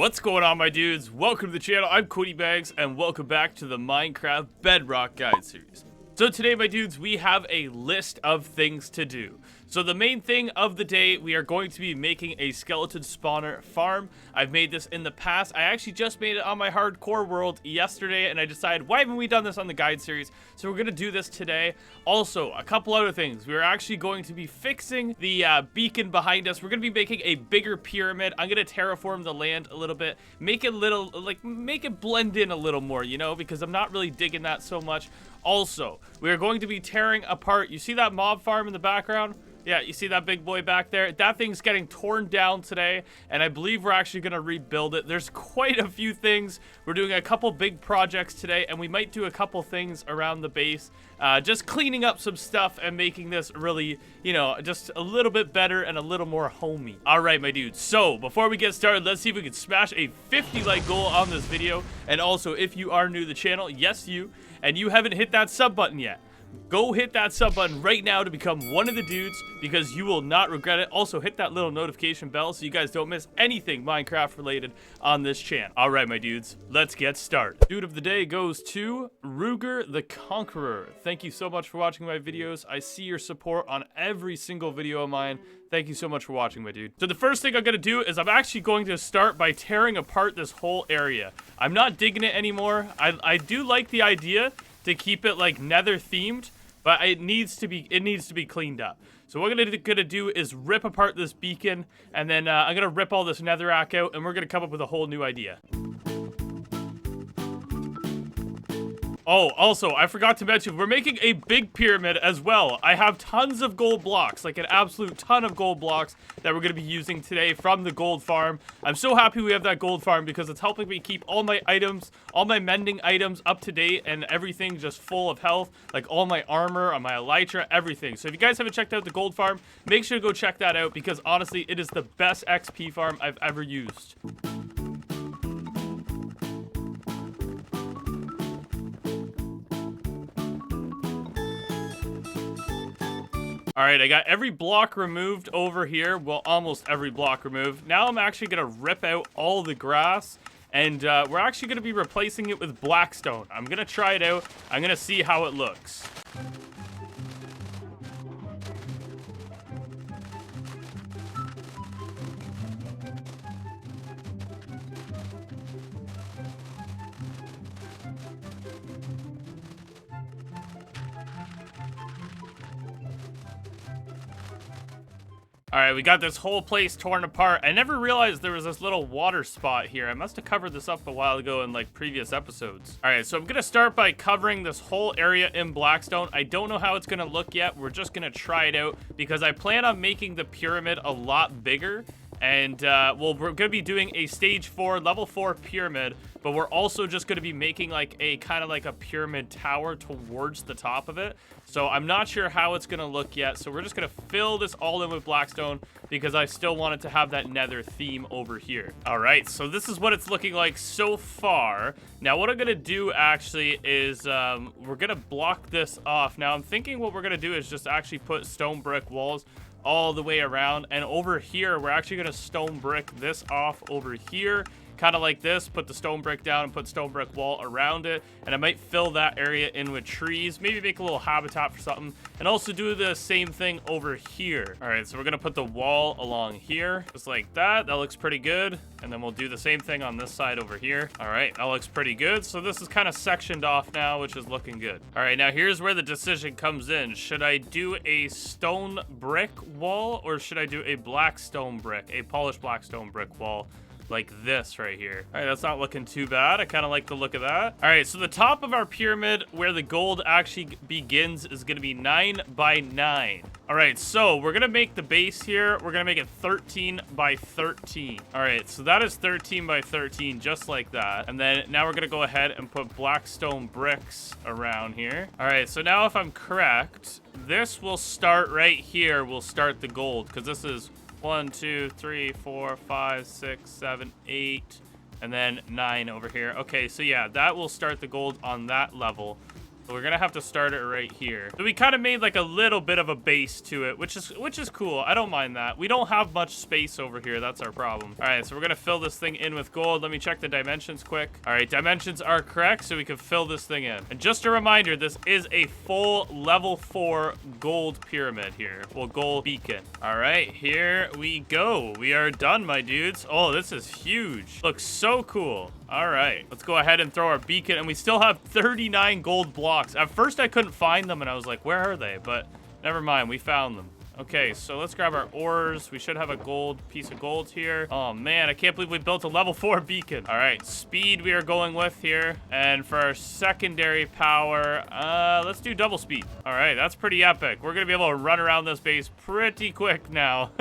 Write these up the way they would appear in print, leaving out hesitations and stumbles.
What's going on, my dudes? Welcome to the channel. I'm Cody Bags, and welcome back to the Minecraft Bedrock Guide Series. So today, my dudes, we have a list of things to do. So the main thing of the day, we are going to be making a skeleton spawner farm. I've made this in the past. I actually just made it on my hardcore world yesterday, and I decided, why haven't we done this on the guide series? So we're going to do this today. Also, a couple other things. We're actually going to be fixing the beacon behind us. We're going to be making a bigger pyramid. I'm going to terraform the land a little bit, make it make it blend in a little more, you know, because I'm not really digging that so much. Also, we are going to be tearing apart. You see that mob farm in the background? Yeah, you see that big boy back there? That thing's getting torn down today, and I believe we're actually going to rebuild it. There's quite a few things. We're doing a couple big projects today, and we might do a couple things around the base. Just cleaning up some stuff and making this really, you know, just a little bit better and a little more homey. All right, my dudes. So, before we get started, let's see if we can smash a 50 like goal on this video. And also, if you are new to the channel, yes, you, and you haven't hit that sub button yet, go hit that sub button right now to become one of the dudes, because you will not regret it. Also, hit that little notification bell so you guys don't miss anything Minecraft related on this channel. All right, my dudes, let's get started. Dude of the day goes to Ruger the Conqueror. Thank you so much for watching my videos. I see your support on every single video of mine. Thank you so much for watching, my dude. So the first thing I'm going to do is I'm actually going to start by tearing apart this whole area. I'm not digging it anymore. I do like the idea to keep it like nether themed, but it needs to be cleaned up. So what we're gonna do is rip apart this beacon, and then I'm gonna rip all this netherrack out, and we're gonna come up with a whole new idea. Oh, also, I forgot to mention, we're making a big pyramid as well. I have tons of gold blocks, like an absolute ton of gold blocks that we're going to be using today from the gold farm. I'm so happy we have that gold farm because it's helping me keep all my items, all my mending items up to date and everything just full of health, like all my armor, my elytra, everything. So if you guys haven't checked out the gold farm, make sure to go check that out because honestly, it is the best XP farm I've ever used. All right, I got every block removed over here. Well, almost every block removed. Now I'm actually going to rip out all the grass, and we're actually going to be replacing it with blackstone. I'm going to try it out. I'm going to see how it looks. All right, we got this whole place torn apart. I never realized there was this little water spot here. I must have covered this up a while ago in like previous episodes. All right, so I'm gonna start by covering this whole area in blackstone. I don't know how it's gonna look yet. We're just gonna try it out because I plan on making the pyramid a lot bigger. And, well, we're going to be doing a stage 4, level 4 pyramid, but we're also just going to be making, like, a kind of like a pyramid tower towards the top of it. So I'm not sure how it's going to look yet. So we're just going to fill this all in with blackstone because I still want it to have that nether theme over here. All right, so this is what it's looking like so far. Now, what I'm going to do, actually, is we're going to block this off. Now, I'm thinking what we're going to do is just actually put stone brick walls all the way around, and over here we're actually going to stone brick this off over here, kind of like this. Put the stone brick down and put stone brick wall around it, and I might fill that area in with trees, maybe make a little habitat for something, and also do the same thing over here. All right, so we're going to put the wall along here just like that. That looks pretty good. And then we'll do the same thing on this side over here. All right, that looks pretty good. So this is kind of sectioned off now, which is looking good. All right, now here's where the decision comes in. Should I do a stone brick wall, or should I do a black stone brick, a polished black stone brick wall? Like this right here. All right, that's not looking too bad. I kind of like the look of that. All right, so the top of our pyramid where the gold actually begins is going to be 9 by 9. All right, so we're going to make the base here. We're going to make it 13 by 13. All right, so that is 13 by 13, just like that. And then now we're going to go ahead and put black stone bricks around here. All right, so now if I'm correct, this will start right here. We'll start the gold because this is 1, 2, 3, 4, 5, 6, 7, 8, and then 9 over here. Okay, so yeah, that will start the gold on that level. So we're gonna have to start it right here. So we kind of made like a little bit of a base to it, which is cool. I don't mind that. We don't have much space over here. That's our problem. All right, so we're gonna fill this thing in with gold. Let me check the dimensions quick. All right, dimensions are correct, so we can fill this thing in. And just a reminder, this is a full level 4 gold pyramid here. Well, gold beacon. All right, here we go. We are done, my dudes. Oh, this is huge. Looks so cool. All right, let's go ahead and throw our beacon, and we still have 39 gold blocks. At first, I couldn't find them, and I was like, where are they? But never mind, we found them. Okay, so let's grab our ores. We should have a gold piece of gold here. Oh, man, I can't believe we built a level 4 beacon. All right, speed we are going with here. And for our secondary power, let's do double speed. All right, that's pretty epic. We're going to be able to run around this base pretty quick now.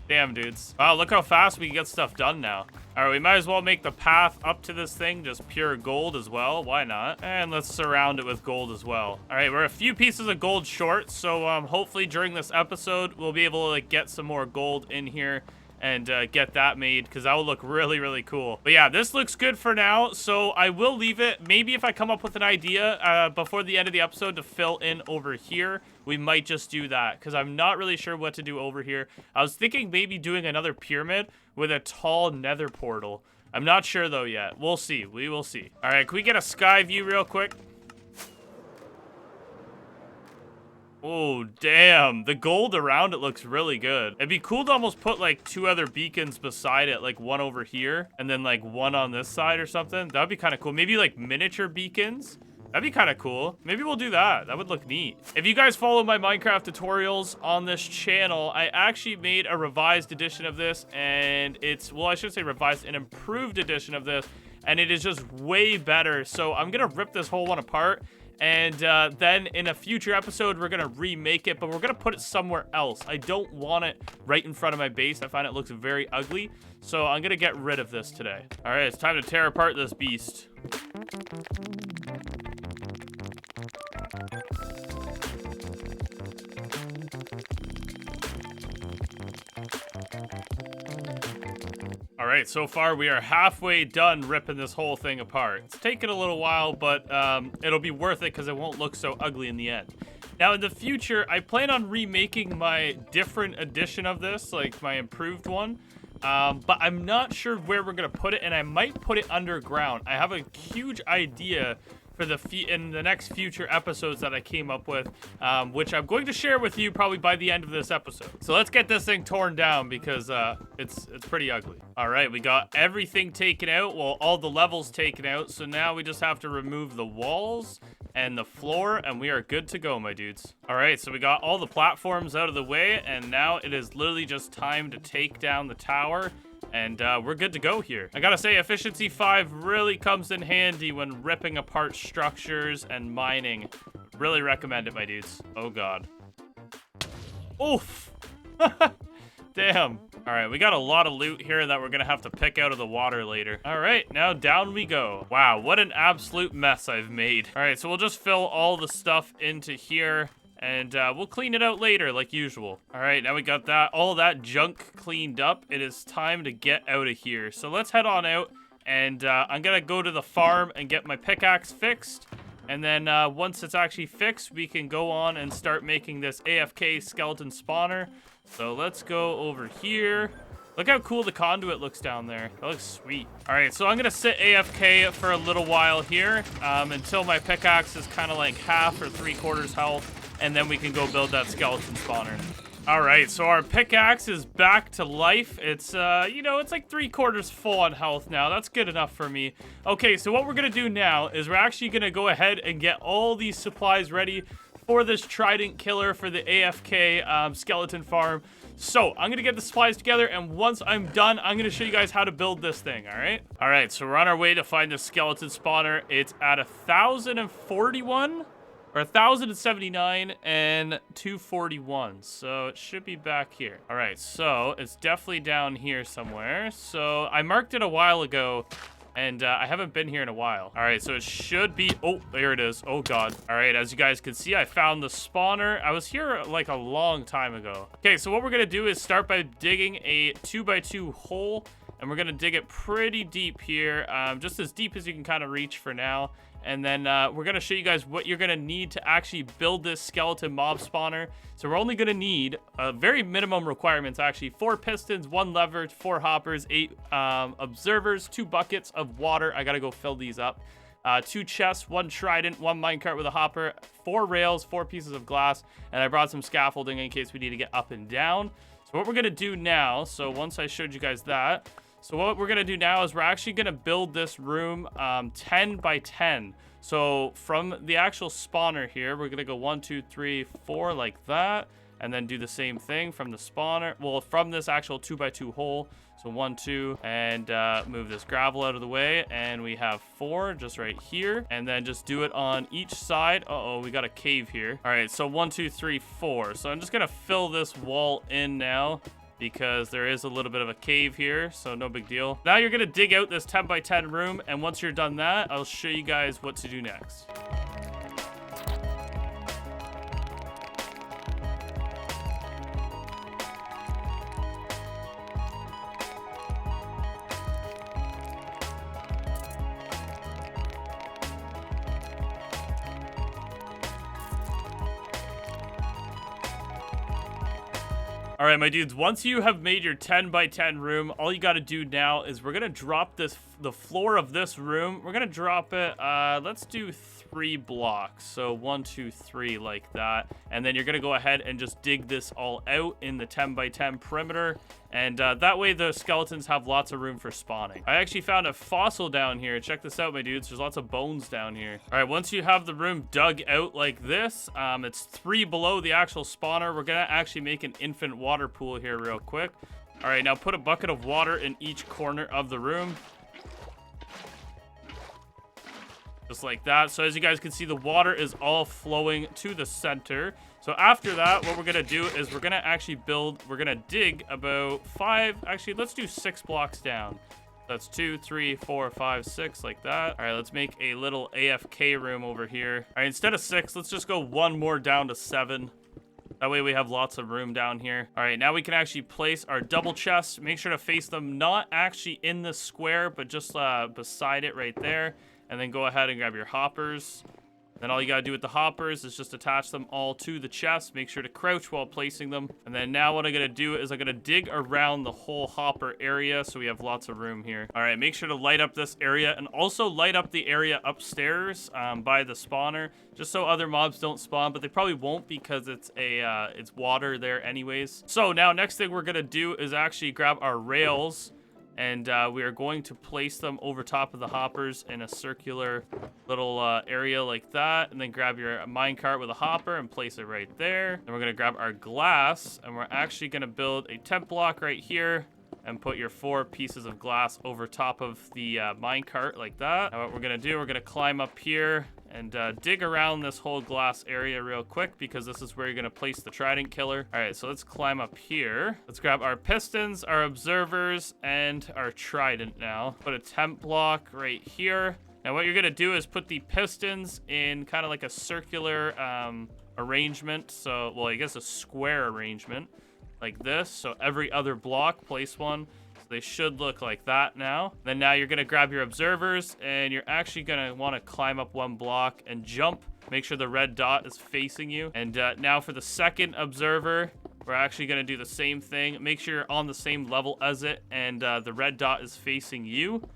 Damn, dudes. Wow, look how fast we can get stuff done now. All right, we might as well make the path up to this thing just pure gold as well. Why not? And let's surround it with gold as well. All right, we're a few pieces of gold short, so hopefully during this episode, we'll be able to like get some more gold in here and get that made, because that will look really, really cool. But yeah, this looks good for now, so I will leave it. Maybe if I come up with an idea before the end of the episode to fill in over here, we might just do that, because I'm not really sure what to do over here. I was thinking maybe doing another pyramid with a tall nether portal. I'm not sure, though, yet. We'll see. We will see. All right, can we get a sky view real quick? Oh, damn. The gold around it looks really good. It'd be cool to almost put, like, 2 other beacons beside it, like one over here, and then, like, one on this side or something. That would be kind of cool. Maybe, like, miniature beacons. That'd be kind of cool. Maybe we'll do that. That would look neat. If you guys follow my Minecraft tutorials on this channel, I actually made a revised edition of this, and it's, well, I should say revised, an improved edition of this, and it is just way better. So I'm gonna rip this whole one apart, and then in a future episode, we're gonna remake it, but we're gonna put it somewhere else. I don't want it right in front of my base. I find it looks very ugly, so I'm gonna get rid of this today. All right, it's time to tear apart this beast. All right, so far we are halfway done ripping this whole thing apart. It's taken a little while, but it'll be worth it because it won't look so ugly in the end. Now, in the future, I plan on remaking my different edition of this, like my improved one. But I'm not sure where we're going to put it, and I might put it underground. I have a huge idea for in the next future episodes that I came up with, which I'm going to share with you probably by the end of this episode. So let's get this thing torn down because it's pretty ugly. All right, we got everything taken out. Well, all the levels taken out. So now we just have to remove the walls and the floor, and we are good to go, my dudes. All right, so we got all the platforms out of the way, and now it is literally just time to take down the tower. And we're good to go here. I gotta say, Efficiency 5 really comes in handy when ripping apart structures and mining. Really recommend it, my dudes. Oh, God. Oof. Damn. All right, we got a lot of loot here that we're gonna have to pick out of the water later. All right, now down we go. Wow, what an absolute mess I've made. All right, so we'll just fill all the stuff into here. And we'll clean it out later, like usual. All right, now we got all that junk cleaned up. It is time to get out of here. So let's head on out, and I'm gonna go to the farm and get my pickaxe fixed. And then once it's actually fixed, we can go on and start making this AFK skeleton spawner. So let's go over here. Look how cool the conduit looks down there. That looks sweet. All right, so I'm gonna sit AFK for a little while here until my pickaxe is kind of like half or 3/4 health. And then we can go build that skeleton spawner. All right, so our pickaxe is back to life. It's, you know, it's like 3/4 full on health now. That's good enough for me. Okay, so what we're gonna do now is we're actually gonna go ahead and get all these supplies ready for this trident killer for the AFK skeleton farm. So I'm gonna get the supplies together, and once I'm done, I'm gonna show you guys how to build this thing, all right? All right, so we're on our way to find the skeleton spawner. It's at 1,041. Or 1,079 and 241. So it should be back here. All right, so it's definitely down here somewhere. So I marked it a while ago, and I haven't been here in a while. All right, so it should be, oh, there it is. Oh, God. All right, as you guys can see, I found the spawner. I was here like a long time ago. Okay, so what we're gonna do is start by digging a 2x2 hole, and we're gonna dig it pretty deep here, just as deep as you can kind of reach for now. And then we're going to show you guys what you're going to need to actually build this skeleton mob spawner. So we're only going to need very minimum requirements, actually. 4 pistons, 1 lever, 4 hoppers, 8 observers, 2 buckets of water. I got to go fill these up. 2 chests, 1 trident, 1 minecart with a hopper, 4 rails, 4 pieces of glass, and I brought some scaffolding in case we need to get up and down. So what we're going to do now, so once I showed you guys that, so what we're going to do now is we're actually going to build this room 10 by 10. So from the actual spawner here, we're going to go 1, 2, 3, 4 like that. And then do the same thing from the spawner. Well, from this actual 2 by 2 hole. So 1, 2, and move this gravel out of the way. And we have 4 just right here. And then just do it on each side. Uh-oh, we got a cave here. All right, so 1, 2, 3, 4. So I'm just going to fill this wall in now, because there is a little bit of a cave here, so no big deal. Now you're gonna dig out this 10 by 10 room, and once you're done that, I'll show you guys what to do next. All right, my dudes, once you have made your 10 by 10 room, all you got to do now is we're going to drop the floor of this room. We're going to drop it, let's do 3 blocks. So 1, 2, 3 like that. And then you're going to go ahead and just dig this all out in the 10 by 10 perimeter. And that way the skeletons have lots of room for spawning. I actually found a fossil down here. Check this out, my dudes. There's lots of bones down here. All right, once you have the room dug out like this, it's 3 below the actual spawner. We're going to actually make an infinite water pool here real quick. All right, now put a bucket of water in each corner of the room. Just like that. So as you guys can see, the water is all flowing to the center. So after that, what we're going to do is we're going to actually we're going to dig about 5, actually, let's do 6 blocks down. That's 2, 3, 4, 5, 6, like that. All right, let's make a little AFK room over here. All right, instead of 6, let's just go 1 more down to 7. That way we have lots of room down here. All right, now we can actually place our double chests. Make sure to face them not actually in the square, but just beside it right there. And then go ahead and grab your hoppers. Then all you gotta do with the hoppers is just attach them all to the chest. Make sure to crouch while placing them. And then now what I'm gonna do is I'm gonna dig around the whole hopper area so we have lots of room here. All right, make sure to light up this area and also light up the area upstairs by the spawner, just so other mobs don't spawn, but they probably won't because it's water there anyways. So now next thing we're gonna do is actually grab our rails. And we are going to place them over top of the hoppers in a circular little area like that. And then grab your minecart with a hopper and place it right there. Then we're going to grab our glass. And we're actually going to build a tent block right here. And put your 4 pieces of glass over top of the minecart like that. Now what we're going to do, we're going to climb up here and dig around this whole glass area real quick because this is where you're going to place the trident killer. All right, so let's climb up here. Let's grab our pistons, our observers, and our trident now. Put a tent block right here. Now what you're going to do is put the pistons in kind of like a circular arrangement. So, well, I guess a square arrangement. Like this, so every other block, place one. So they should look like that now. Then now you're gonna grab your observers and you're actually gonna wanna climb up 1 block and jump. Make sure the red dot is facing you. And now for the second observer, we're actually gonna do the same thing. Make sure you're on the same level as it and the red dot is facing you.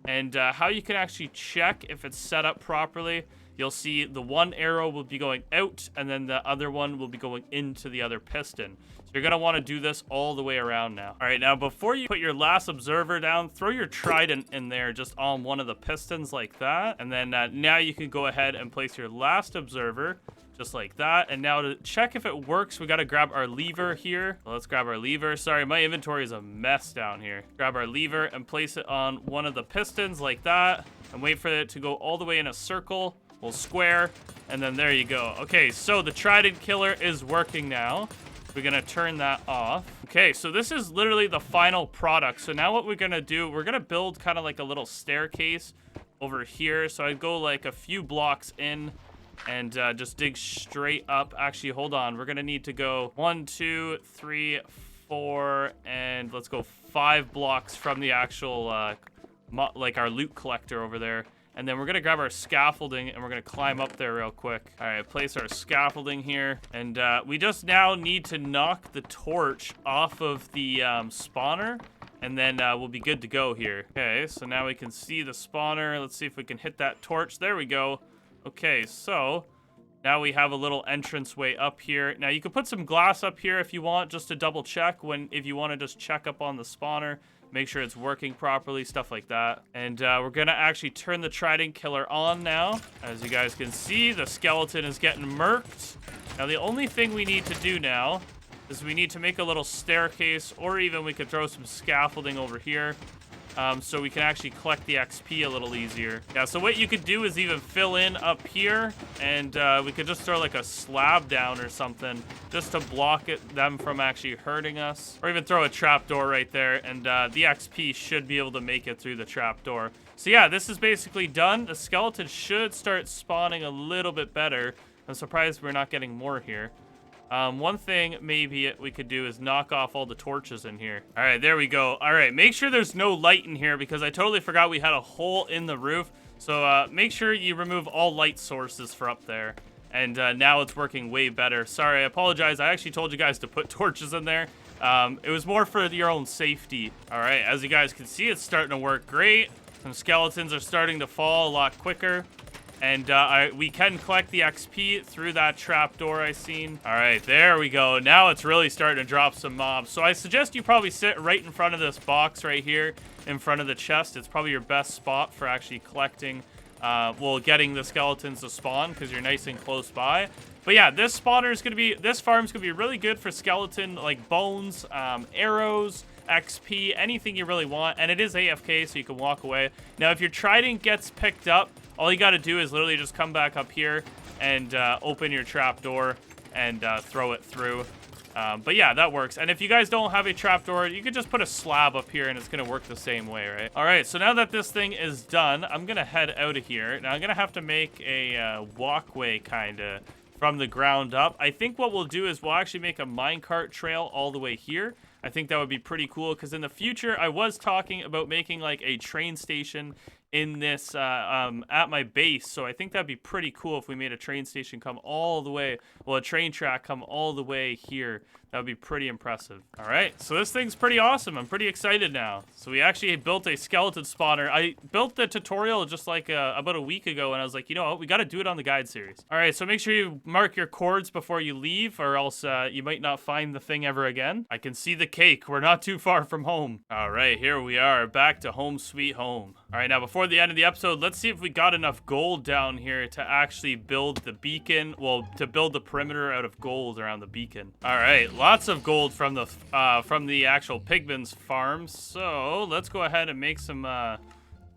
And how you can actually check if it's set up properly, you'll see the one arrow will be going out and then the other one will be going into the other piston. So you're going to want to do this all the way around now. All right, now before you put your last observer down, throw your trident in there just on one of the pistons like that. And then now you can go ahead and place your last observer just like that. And now to check if it works, we got to grab our lever here. So let's grab our lever. Sorry, my inventory is a mess down here. Grab our lever and place it on one of the pistons like that and wait for it to go all the way in a circle. We'll square, and then there you go. Okay, so the trident killer is working now. We're gonna turn that off. Okay, so this is literally the final product. So now what we're gonna do, we're gonna build kind of like a little staircase over here. So I'd go like a few blocks in and just dig straight up. Actually, hold on. We're gonna need to go 1, 2, 3, 4, and let's go 5 blocks from the actual, like our loot collector over there. And then we're going to grab our scaffolding and we're going to climb up there real quick. All right, place our scaffolding here. And we just now need to knock the torch off of the spawner. And then we'll be good to go here. Okay, so now we can see the spawner. Let's see if we can hit that torch. There we go. Okay, so now we have a little entranceway up here. Now you can put some glass up here if you want, just to double check if you want to just check up on the spawner. Make sure it's working properly, stuff like that. And we're gonna actually turn the trident killer on now. As you guys can see, the skeleton is getting murked. Now the only thing we need to do now is we need to make a little staircase, or even we could throw some scaffolding over here. So we can actually collect the XP a little easier. Yeah, so what you could do is even fill in up here, and we could just throw like a slab down or something just to block them from actually hurting us. Or even throw a trapdoor right there, and the XP should be able to make it through the trapdoor. So yeah, this is basically done. The skeleton should start spawning a little bit better. I'm surprised we're not getting more here. One thing maybe we could do is knock off all the torches in here. All right, there we go. All right, make sure there's no light in here because I totally forgot we had a hole in the roof. So make sure you remove all light sources for up there. And now it's working way better. Sorry, I apologize. I actually told you guys to put torches in there. It was more for your own safety. All right, as you guys can see, it's starting to work great. Some skeletons are starting to fall a lot quicker. And we can collect the XP through that trapdoor I seen. All right, there we go. Now it's really starting to drop some mobs. So I suggest you probably sit right in front of this box right here, in front of the chest. It's probably your best spot for actually collecting, getting the skeletons to spawn because you're nice and close by. But yeah, this farm's gonna be really good for skeleton, like bones, arrows, XP, anything you really want. And it is AFK, so you can walk away. Now, if your trident gets picked up, all you got to do is literally just come back up here and open your trapdoor and throw it through. But yeah, that works. And if you guys don't have a trapdoor, you could just put a slab up here and it's going to work the same way, right? All right, so now that this thing is done, I'm going to head out of here. Now, I'm going to have to make a walkway kind of from the ground up. I think what we'll do is we'll actually make a minecart trail all the way here. I think that would be pretty cool because in the future, I was talking about making like a train station in this at my base, so I think that'd be pretty cool if we made a train station come all the way, well, a train track come all the way here. That would be pretty impressive. All right, so this thing's pretty awesome. I'm pretty excited now. So we actually built a skeleton spawner. I built the tutorial just like about a week ago, and I was like, you know what, we got to do it on the guide series. All right, so make sure you mark your cords before you leave, or else you might not find the thing ever again. I can see the cake. We're not too far from home. All right, here we are, back to home sweet home. All right, now before the end of the episode, let's see if we got enough gold down here to actually build the beacon. Well, to build the perimeter out of gold around the beacon. All right, lots of gold from the actual pigman's farms. So let's go ahead and make some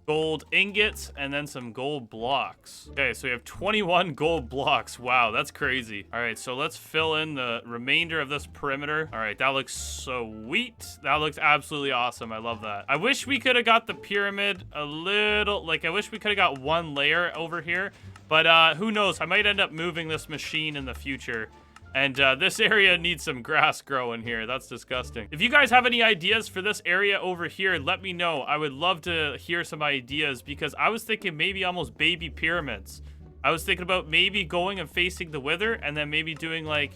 gold ingots and then some gold blocks. Okay, so we have 21 gold blocks. Wow, that's crazy. All right, so let's fill in the remainder of this perimeter. All right, that looks sweet. That looks absolutely awesome. I love that. I wish we could have got the pyramid a little, like I wish we could have got one layer over here, but who knows? I might end up moving this machine in the future. And this area needs some grass growing here. That's disgusting. If you guys have any ideas for this area over here, let me know. I would love to hear some ideas because I was thinking maybe almost baby pyramids. I was thinking about maybe going and facing the wither and then maybe doing like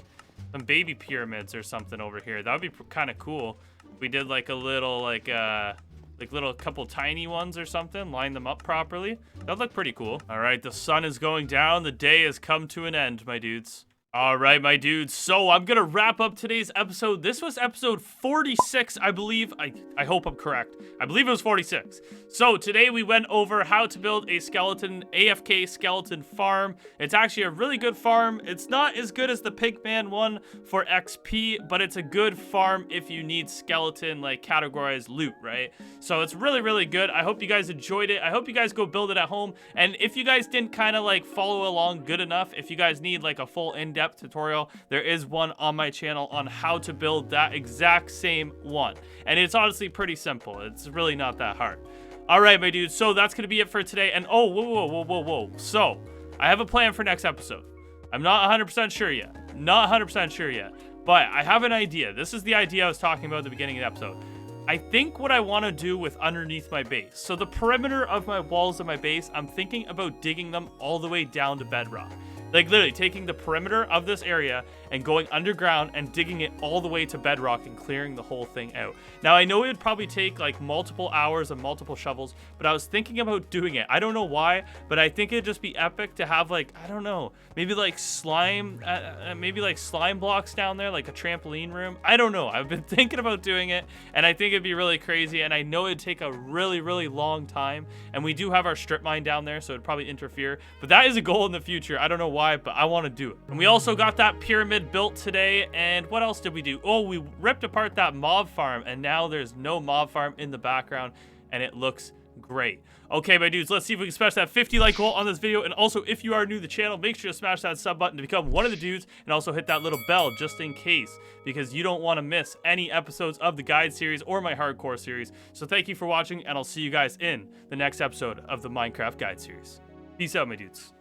some baby pyramids or something over here. That would be kind of cool. We did like a little like little couple tiny ones or something, line them up properly. That'd look pretty cool. All right, the sun is going down. The day has come to an end, my dudes. All right, my dudes. So I'm going to wrap up today's episode. This was episode 46, I believe. I hope I'm correct. I believe it was 46. So today we went over how to build a AFK skeleton farm. It's actually a really good farm. It's not as good as the Pigman one for XP, but it's a good farm if you need skeleton, like, categorized loot, right? So it's really, really good. I hope you guys enjoyed it. I hope you guys go build it at home. And if you guys didn't kind of, like, follow along good enough, if you guys need, like, a full in-depth tutorial, there is one on my channel on how to build that exact same one, and it's honestly pretty simple. It's really not that hard. All right, my dudes, so that's gonna be it for today. And oh, whoa, so I have a plan for next episode. I'm not 100% sure yet, but I have an idea. This is the idea I was talking about at the beginning of the episode. I think what I want to do with underneath my base. So the perimeter of my walls of my base, I'm thinking about digging them all the way down to bedrock. Like literally taking the perimeter of this area and going underground and digging it all the way to bedrock and clearing the whole thing out. Now I know it would probably take like multiple hours and multiple shovels, but I was thinking about doing it. I don't know why, but I think it'd just be epic to have like, I don't know, maybe like slime blocks down there, like a trampoline room. I don't know. I've been thinking about doing it and I think it'd be really crazy, and I know it'd take a really, really long time, and we do have our strip mine down there, so it'd probably interfere, but that is a goal in the future. I don't know why, but I want to do it. And we also got that pyramid built today, and what else did we do? Oh, we ripped apart that mob farm, and now there's no mob farm in the background, and it looks great. Okay, my dudes, let's see if we can smash that 50 like goal on this video. And also, if you are new to the channel, make sure to smash that sub button to become one of the dudes, and also hit that little bell just in case, because you don't want to miss any episodes of the guide series or my hardcore series. So thank you for watching, and I'll see you guys in the next episode of the Minecraft guide series. Peace out, my dudes.